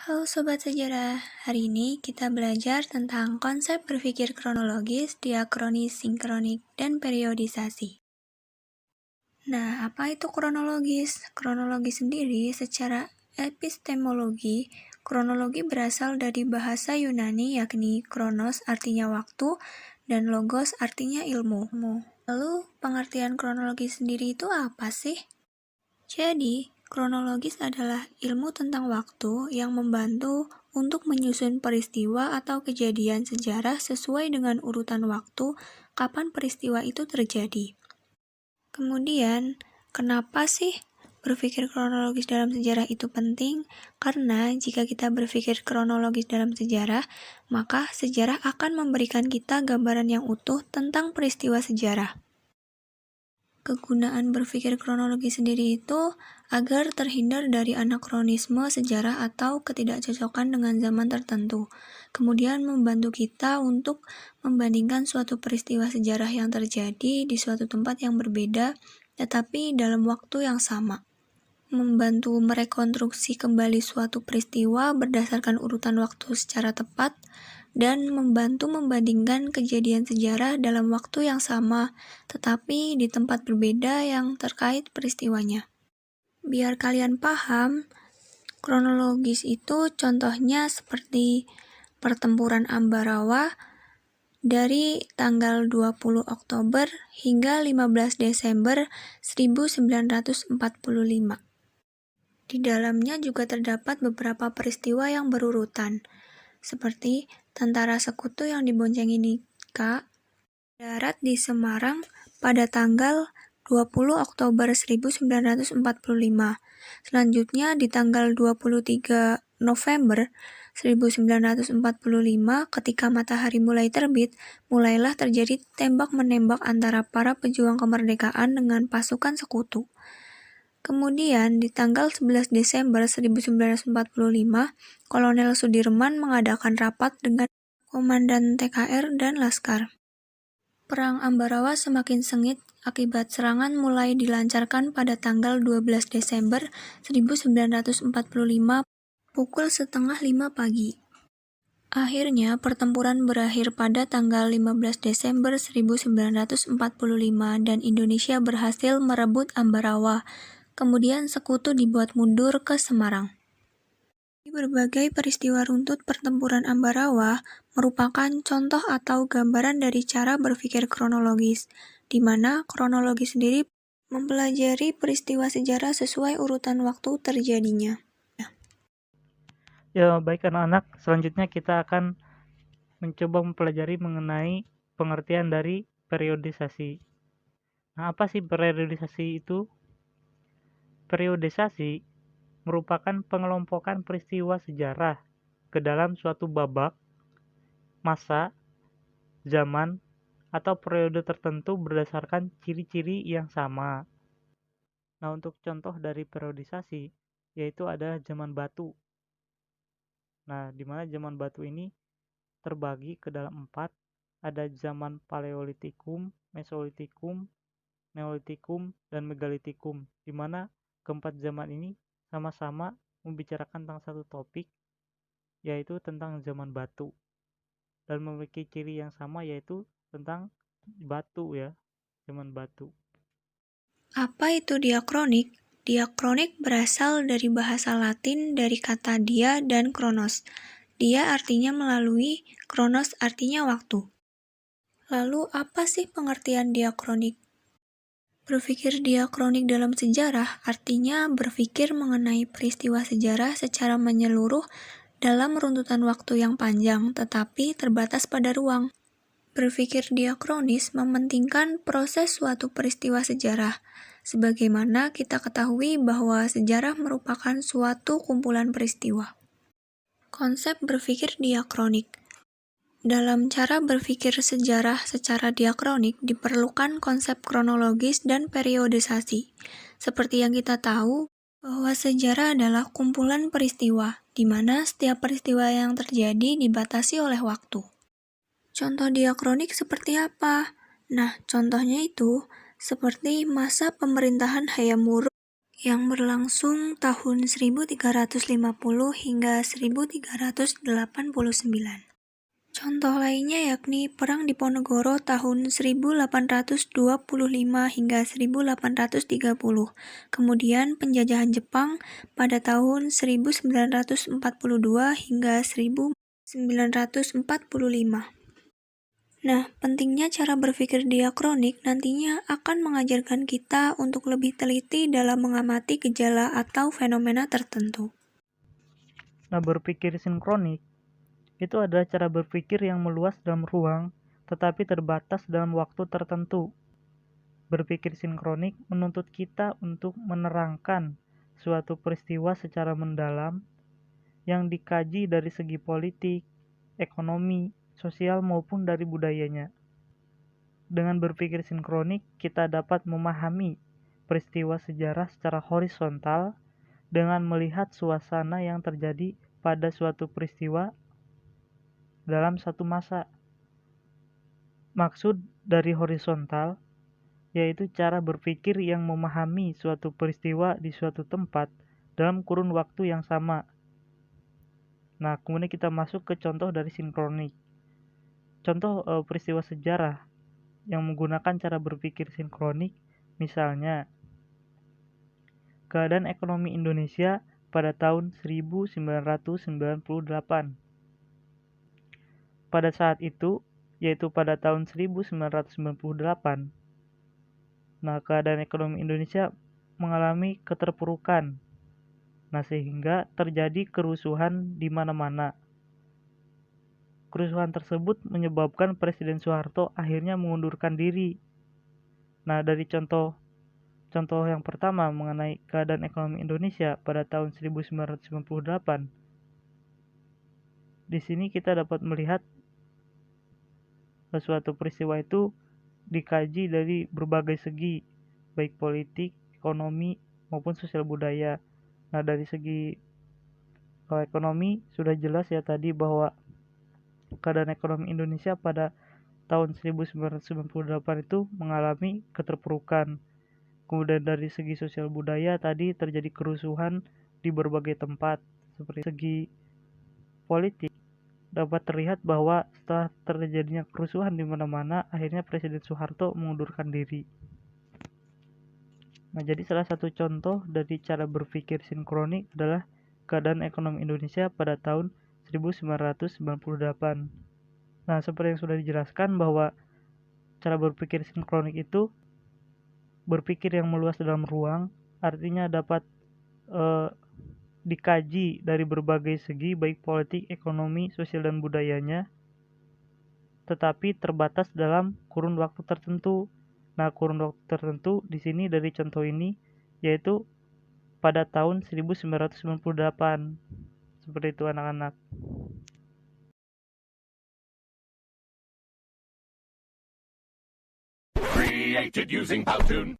Halo Sobat Sejarah, hari ini kita belajar tentang konsep berpikir kronologis, diakronis, sinkronik, dan periodisasi. Nah, apa itu kronologis? Kronologi sendiri secara epistemologi, kronologi berasal dari bahasa Yunani yakni kronos artinya waktu, dan logos artinya ilmu. Lalu, pengertian kronologi sendiri itu apa sih? Jadi, kronologis adalah ilmu tentang waktu yang membantu untuk menyusun peristiwa atau kejadian sejarah sesuai dengan urutan waktu kapan peristiwa itu terjadi. Kemudian, kenapa sih berpikir kronologis dalam sejarah itu penting? Karena jika kita berpikir kronologis dalam sejarah, maka sejarah akan memberikan kita gambaran yang utuh tentang peristiwa sejarah. Kegunaan berpikir kronologi sendiri itu agar terhindar dari anakronisme sejarah atau ketidakcocokan dengan zaman tertentu. Kemudian membantu kita untuk membandingkan suatu peristiwa sejarah yang terjadi di suatu tempat yang berbeda, tetapi dalam waktu yang sama. Membantu merekonstruksi kembali suatu peristiwa berdasarkan urutan waktu secara tepat, dan membantu membandingkan kejadian sejarah dalam waktu yang sama, tetapi di tempat berbeda yang terkait peristiwanya. Biar kalian paham, kronologis itu contohnya seperti pertempuran Ambarawa dari tanggal 20 Oktober hingga 15 Desember 1945. Di dalamnya juga terdapat beberapa peristiwa yang berurutan, seperti tentara sekutu yang diboncengi Nika darat di Semarang pada tanggal 20 Oktober 1945. Selanjutnya di tanggal 23 November 1945, ketika matahari mulai terbit, mulailah terjadi tembak-menembak antara para pejuang kemerdekaan dengan pasukan sekutu. Kemudian, di tanggal 11 Desember 1945, Kolonel Sudirman mengadakan rapat dengan Komandan TKR dan Laskar. Perang Ambarawa semakin sengit akibat serangan mulai dilancarkan pada tanggal 12 Desember 1945 pukul 4:30 pagi. Akhirnya, pertempuran berakhir pada tanggal 15 Desember 1945 dan Indonesia berhasil merebut Ambarawa. Kemudian sekutu dibuat mundur ke Semarang. Berbagai peristiwa runtut pertempuran Ambarawa merupakan contoh atau gambaran dari cara berpikir kronologis, di mana kronologi sendiri mempelajari peristiwa sejarah sesuai urutan waktu terjadinya. Ya, baik anak-anak, selanjutnya kita akan mencoba mempelajari mengenai pengertian dari periodisasi. Nah, apa sih periodisasi itu? Periodisasi merupakan pengelompokan peristiwa sejarah ke dalam suatu babak, masa, zaman, atau periode tertentu berdasarkan ciri-ciri yang sama. Nah, untuk contoh dari periodisasi, yaitu ada zaman batu. Nah, di mana zaman batu ini terbagi ke dalam 4, ada zaman Paleolitikum, Mesolitikum, Neolitikum, dan Megalitikum, di mana keempat zaman ini sama-sama membicarakan tentang satu topik, yaitu tentang zaman batu, dan memiliki ciri yang sama, yaitu tentang batu ya, zaman batu. Apa itu diakronik? Diakronik berasal dari bahasa Latin dari kata dia dan kronos. Dia artinya melalui, kronos artinya waktu. Lalu apa sih pengertian diakronik? Berpikir diakronik dalam sejarah artinya berpikir mengenai peristiwa sejarah secara menyeluruh dalam runtutan waktu yang panjang tetapi terbatas pada ruang. Berpikir diakronis mementingkan proses suatu peristiwa sejarah, sebagaimana kita ketahui bahwa sejarah merupakan suatu kumpulan peristiwa. Konsep berpikir diakronik. Dalam cara berpikir sejarah secara diakronik diperlukan konsep kronologis dan periodisasi. Seperti yang kita tahu, bahwa sejarah adalah kumpulan peristiwa, di mana setiap peristiwa yang terjadi dibatasi oleh waktu. Contoh diakronik seperti apa? Nah, contohnya itu seperti masa pemerintahan Hayam Wuruk yang berlangsung tahun 1350 hingga 1389. Contoh lainnya yakni Perang Diponegoro tahun 1825 hingga 1830, kemudian penjajahan Jepang pada tahun 1942 hingga 1945. Nah, pentingnya cara berpikir diakronik nantinya akan mengajarkan kita untuk lebih teliti dalam mengamati gejala atau fenomena tertentu. Nah, berpikir sinkronik itu adalah cara berpikir yang meluas dalam ruang, tetapi terbatas dalam waktu tertentu. Berpikir sinkronik menuntut kita untuk menerangkan suatu peristiwa secara mendalam yang dikaji dari segi politik, ekonomi, sosial maupun dari budayanya. Dengan berpikir sinkronik, kita dapat memahami peristiwa sejarah secara horizontal dengan melihat suasana yang terjadi pada suatu peristiwa dalam satu masa. Maksud dari horizontal yaitu cara berpikir yang memahami suatu peristiwa di suatu tempat dalam kurun waktu yang sama. Nah, kemudian kita masuk ke contoh dari sinkronik. Contoh peristiwa sejarah yang menggunakan cara berpikir sinkronik, misalnya keadaan ekonomi Indonesia pada tahun 1998. Pada saat itu, yaitu pada tahun 1998, nah keadaan ekonomi Indonesia mengalami keterpurukan. Nah, sehingga terjadi kerusuhan di mana-mana. Kerusuhan tersebut menyebabkan Presiden Soeharto akhirnya mengundurkan diri. Nah, dari contoh yang pertama mengenai keadaan ekonomi Indonesia pada tahun 1998, di sini kita dapat melihat suatu peristiwa itu dikaji dari berbagai segi, baik politik, ekonomi, maupun sosial budaya. Nah, dari segi ekonomi sudah jelas ya tadi bahwa keadaan ekonomi Indonesia pada tahun 1998 itu mengalami keterpurukan. Kemudian dari segi sosial budaya tadi terjadi kerusuhan di berbagai tempat. Seperti segi politik dapat terlihat bahwa setelah terjadinya kerusuhan di mana-mana, akhirnya Presiden Soeharto mengundurkan diri. Nah, jadi salah satu contoh dari cara berpikir sinkronik adalah keadaan ekonomi Indonesia pada tahun 1998. Nah, seperti yang sudah dijelaskan bahwa cara berpikir sinkronik itu berpikir yang meluas dalam ruang, artinya dapat dikaji dari berbagai segi baik politik, ekonomi, sosial dan budayanya, tetapi terbatas dalam kurun waktu tertentu. Nah, kurun waktu tertentu di sini dari contoh ini yaitu pada tahun 1998. Seperti itu anak-anak. Created using Powtoon.